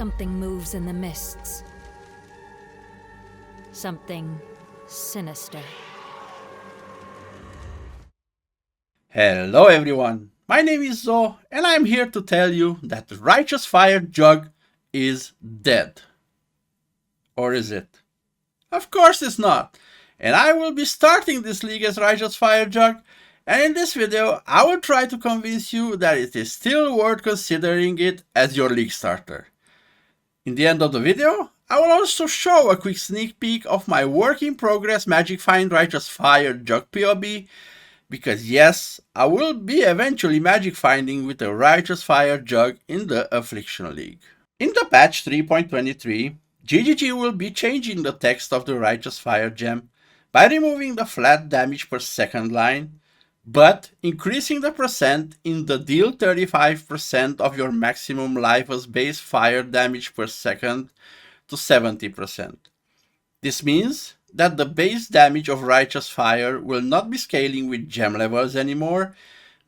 Something moves in the mists. Something sinister. Hello everyone, my name is Zo and I am here to tell you that the Righteous Fire Jugg is dead. Or is it? Of course it's not, and I will be starting this league as Righteous Fire Jugg, and in this video I will try to convince you that it is still worth considering it as your league starter. In the end of the video, I will also show a quick sneak peek of my work in progress Magic Find Righteous Fire Jugg PoB, because yes, I will be eventually magic finding with the Righteous Fire Jugg in the Affliction League. In the patch 3.23, GGG will be changing the text of the Righteous Fire gem by removing the flat damage per second line, but increasing the percent in the deal 35% of your maximum life as base fire damage per second to 70%. This means that the base damage of Righteous Fire will not be scaling with gem levels anymore,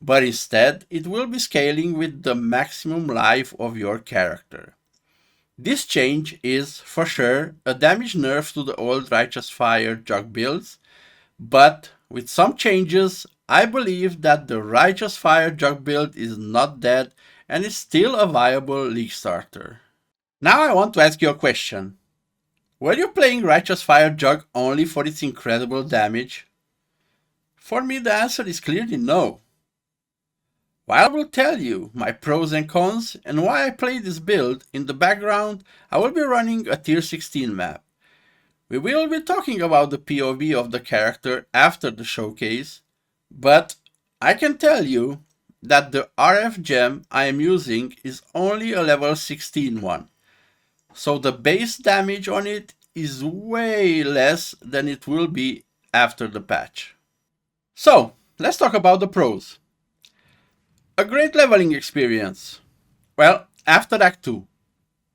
but instead it will be scaling with the maximum life of your character. This change is, for sure, a damage nerf to the old Righteous Fire Jugg builds, but with some changes, I believe that the Righteous Fire Jugg build is not dead and is still a viable league starter. Now I want to ask you a question. Were you playing Righteous Fire Jugg only for its incredible damage? For me, the answer is clearly no. While I will tell you my pros and cons and why I play this build, in the background I will be running a tier 16 map. We will be talking about the POV of the character after the showcase, but I can tell you that the RF gem I am using is only a level 16 one. So the base damage on it is way less than it will be after the patch. So, let's talk about the pros. A great leveling experience. Well, after Act 2.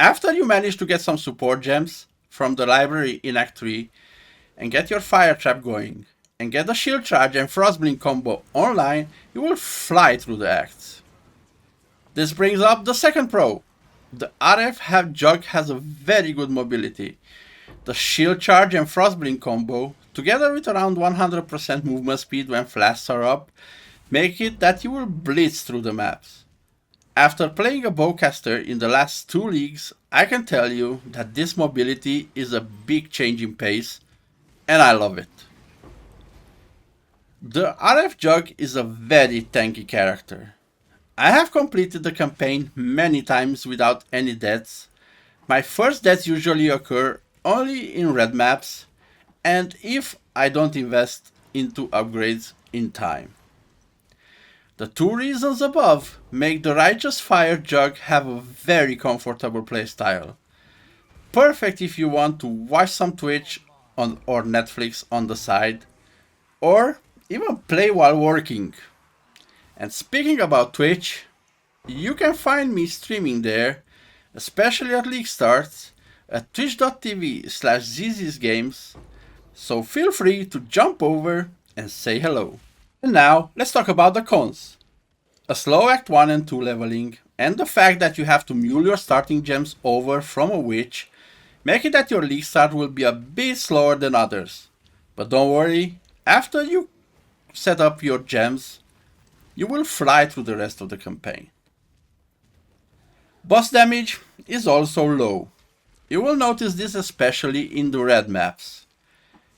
After you manage to get some support gems from the library in Act 3 and get your firetrap going and get the shield charge and frostblink combo online, you will fly through the acts. This brings up the second pro. The RF Jugg has a very good mobility. The shield charge and frostblink combo, together with around 100% movement speed when flasks are up, make it that you will blitz through the maps. After playing a bowcaster in the last 2 leagues, I can tell you that this mobility is a big change in pace, and I love it. The RF Jugg is a very tanky character. I have completed the campaign many times without any deaths. My first deaths usually occur only in red maps, and if I don't invest into upgrades in time. The 2 reasons above make the Righteous Fire Jugg have a very comfortable playstyle. Perfect if you want to watch some Twitch or Netflix on the side, or even play while working. And speaking about Twitch, you can find me streaming there, especially at league starts, at twitch.tv/zzgames, so feel free to jump over and say hello. And now, let's talk about the cons. A slow Act 1 and 2 leveling, and the fact that you have to mule your starting gems over from a witch, make it that your league start will be a bit slower than others. But don't worry, after you set up your gems, you will fly through the rest of the campaign. Boss damage is also low. You will notice this especially in the red maps.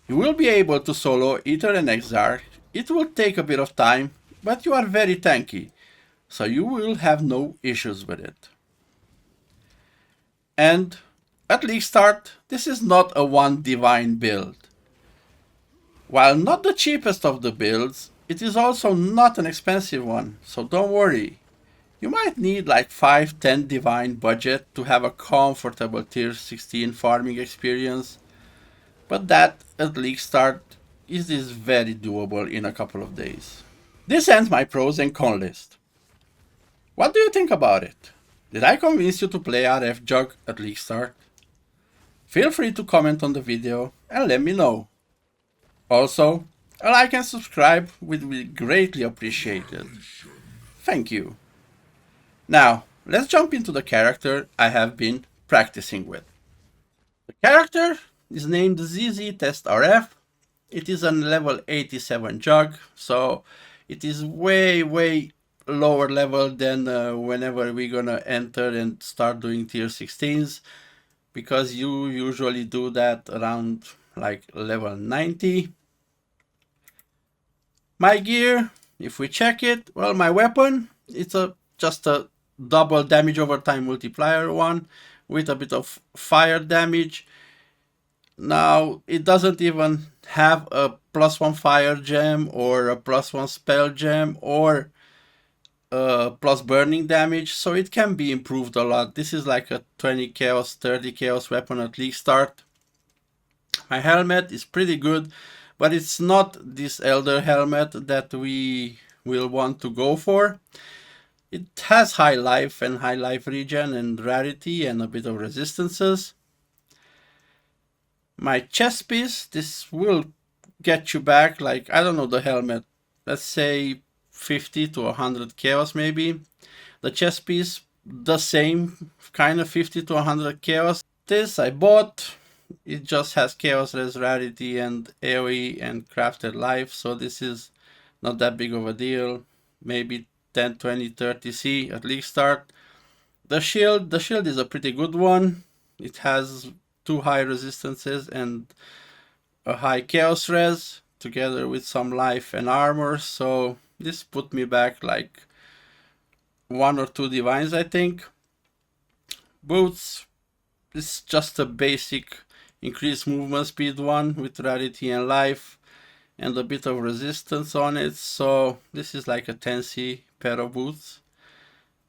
You will be able to solo Ether and Exile. It will take a bit of time, but you are very tanky, so you will have no issues with it. And at league start, this is not a one divine build. While not the cheapest of the builds, it is also not an expensive one, so don't worry. You might need like 5-10 divine budget to have a comfortable tier 16 farming experience, but that at league start is very doable in a couple of days. This ends my pros and con list. What do you think about it? Did I convince you to play RF Jugg at league start? Feel free to comment on the video and let me know. Also, a like and subscribe would be greatly appreciated. Thank you. Now, let's jump into the character I have been practicing with. The character is named ZZ Test RF. It is a level 87 Jugg, so it is way lower level than whenever we're gonna enter and start doing tier 16s, because you usually do that around like level 90. My gear, if we check it, well, my weapon, it's just a double damage over time multiplier one with a bit of fire damage. Now, it doesn't even have a +1 fire gem or a +1 spell gem or plus burning damage, so it can be improved a lot. This is like a 20 chaos, 30 chaos weapon at league start. My helmet is pretty good, but it's not this elder helmet that we will want to go for. It has high life and high life regen and rarity and a bit of resistances. My chest piece, this will get you back, like, I don't know, the helmet, let's say 50 to 100 chaos maybe. The chest piece, the same, kind of 50 to 100 chaos. This I bought, it just has chaos, res, rarity and AoE and crafted life, so this is not that big of a deal. Maybe 10, 20, 30 C at least start. The shield is a pretty good one. It has 2 high resistances and a high chaos res together with some life and armor, so this put me back like 1 or 2 divines, I think. Boots, this is just a basic increased movement speed one with rarity and life and a bit of resistance on it, so this is like a 10C pair of boots.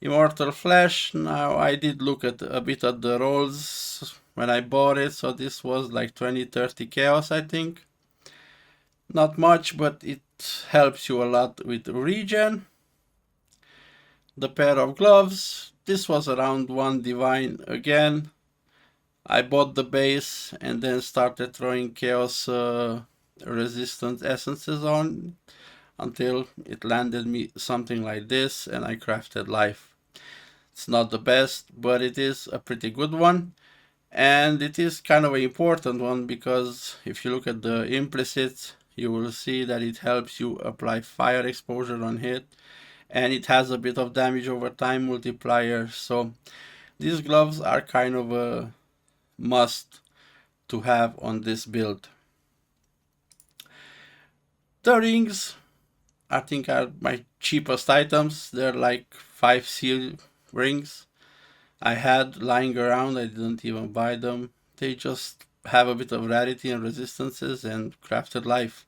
Immortal Flesh, now I did look at a bit at the rolls when I bought it, so this was like 20-30 chaos, I think. Not much, but it helps you a lot with regen. The pair of gloves, this was around 1 divine again. I bought the base and then started throwing chaos resistant essences on until it landed me something like this and I crafted life. It's not the best, but it is a pretty good one. And it is kind of an important one because if you look at the implicit, you will see that it helps you apply fire exposure on hit. And it has a bit of damage over time multiplier. So these gloves are kind of a must to have on this build. The rings, I think, are my cheapest items. They're like 5 seal rings I had lying around. I didn't even buy them. They just have a bit of rarity and resistances and crafted life,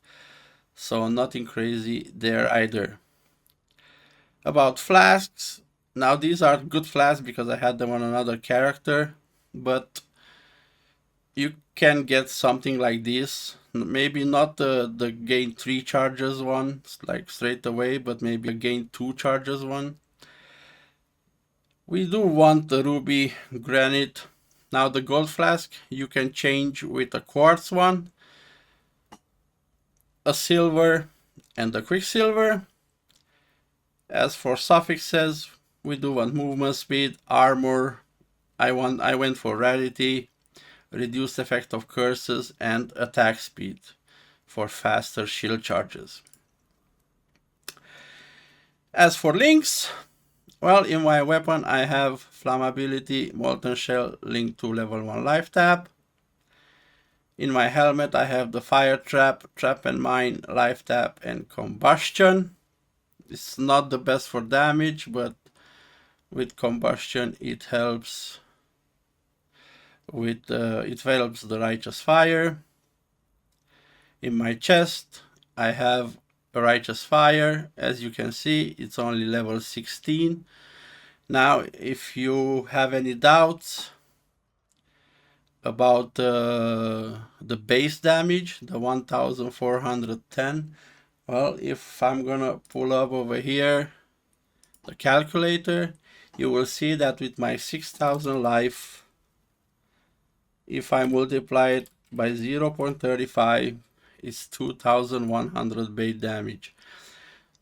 so nothing crazy there either. About flasks, now these are good flasks because I had them on another character, but you can get something like this. Maybe not the gain 3 charges one, like straight away, but maybe a gain 2 charges one. We do want the ruby granite. Now the gold flask you can change with a quartz one, a silver and a quicksilver. As for suffixes, we do want movement speed, armor. I went for rarity, reduced effect of curses and attack speed for faster shield charges. As for links, well, in my weapon I have flammability, molten shell linked to level 1 life tap. In my helmet I have the fire trap, trap and mine, life tap and combustion. It's not the best for damage, but with combustion it helps with the righteous fire. In my chest I have a righteous fire. As you can see, it's only level 16. Now if you have any doubts about the base damage, the 1410, well, if I'm gonna pull up over here the calculator, you will see that with my 6000 life, if I multiply it by 0.35, it's 2100 base damage.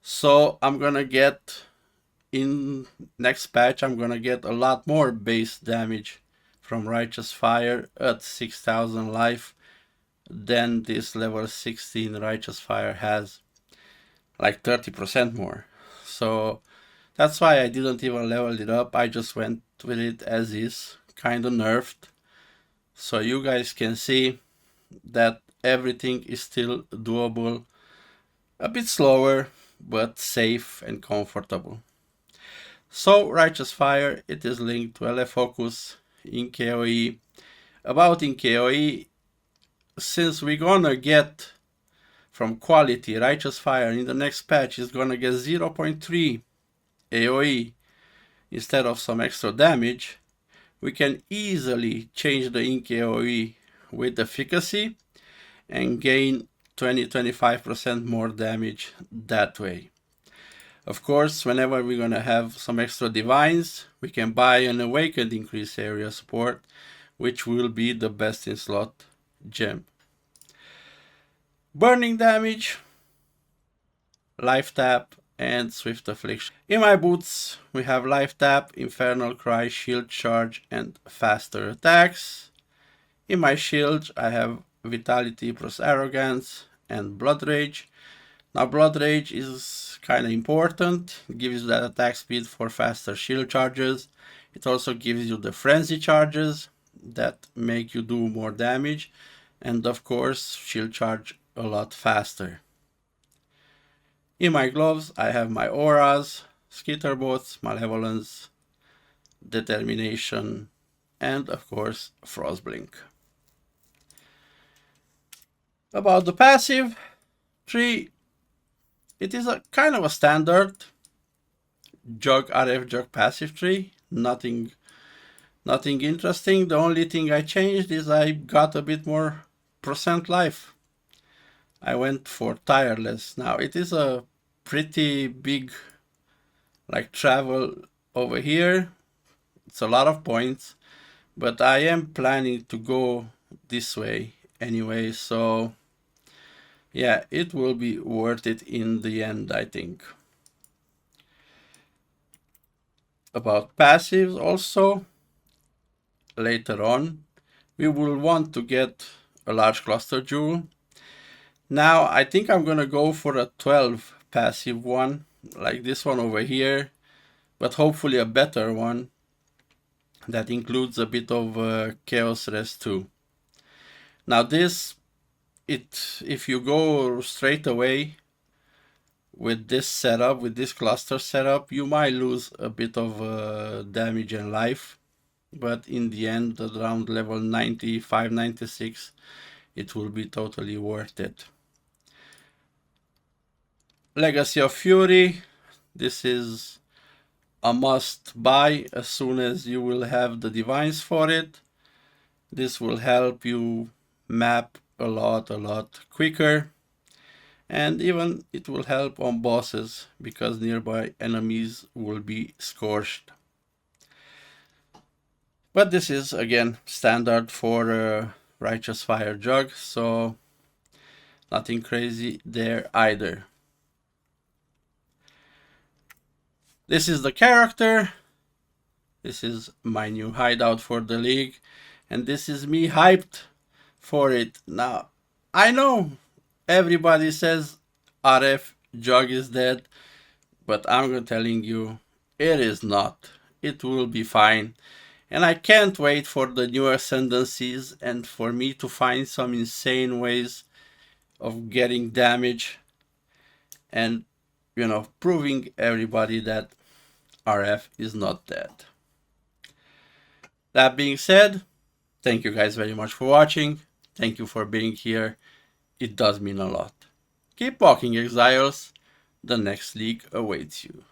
So I'm gonna get, in next patch, I'm gonna get a lot more base damage from Righteous Fire at 6000 life than this level 16 Righteous Fire has, like 30% more. So that's why I didn't even level it up. I just went with it as is, kind of nerfed. So you guys can see that everything is still doable. A bit slower, but safe and comfortable. So Righteous Fire, it is linked to LF Focus in KoE. About in KoE, since we're gonna get from quality, Righteous Fire in the next patch is gonna get 0.3 AoE instead of some extra damage, we can easily change the in KoE with efficacy and gain 20-25% more damage that way. Of course, whenever we're gonna have some extra divines, we can buy an awakened increased area support, which will be the best in slot gem. Burning damage, life tap, and swift affliction. In my boots, we have life tap, infernal cry, shield charge, and faster attacks. In my shield, I have vitality plus arrogance and blood rage. Now blood rage is kind of important. It gives you that attack speed for faster shield charges. It also gives you the frenzy charges that make you do more damage, and of course shield charge a lot faster. In my gloves I have my auras, skitterbots, malevolence, determination, and of course frostblink. About the passive tree, it is a kind of a standard Jugg RF Jugg passive tree. Nothing interesting. The only thing I changed is I got a bit more percent life. I went for tireless. Now it is a pretty big like travel over here. It's a lot of points, but I am planning to go this way anyway, so yeah, it will be worth it in the end, I think. About passives also, later on, we will want to get a large cluster jewel. Now, I think I'm gonna go for a 12 passive one, like this one over here, but hopefully a better one that includes a bit of chaos rest too. Now this, if you go straight away with this setup, with this cluster setup, you might lose a bit of damage and life, but in the end, around level 95, 96, it will be totally worth it. Legacy of Fury, this is a must buy as soon as you will have the divines for it. This will help you map a lot quicker, and even it will help on bosses because nearby enemies will be scorched. But this is again standard for Righteous Fire Jugg, so nothing crazy there either. This is the character. This is my new hideout for the league, and this is me hyped for it. Now, I know everybody says RF Jugg is dead, but I'm telling you, it is not. It will be fine. And I can't wait for the new ascendancies and for me to find some insane ways of getting damage and, you know, proving everybody that RF is not dead. That being said, thank you guys very much for watching. Thank you for being here. It does mean a lot. Keep walking, Exiles. The next league awaits you.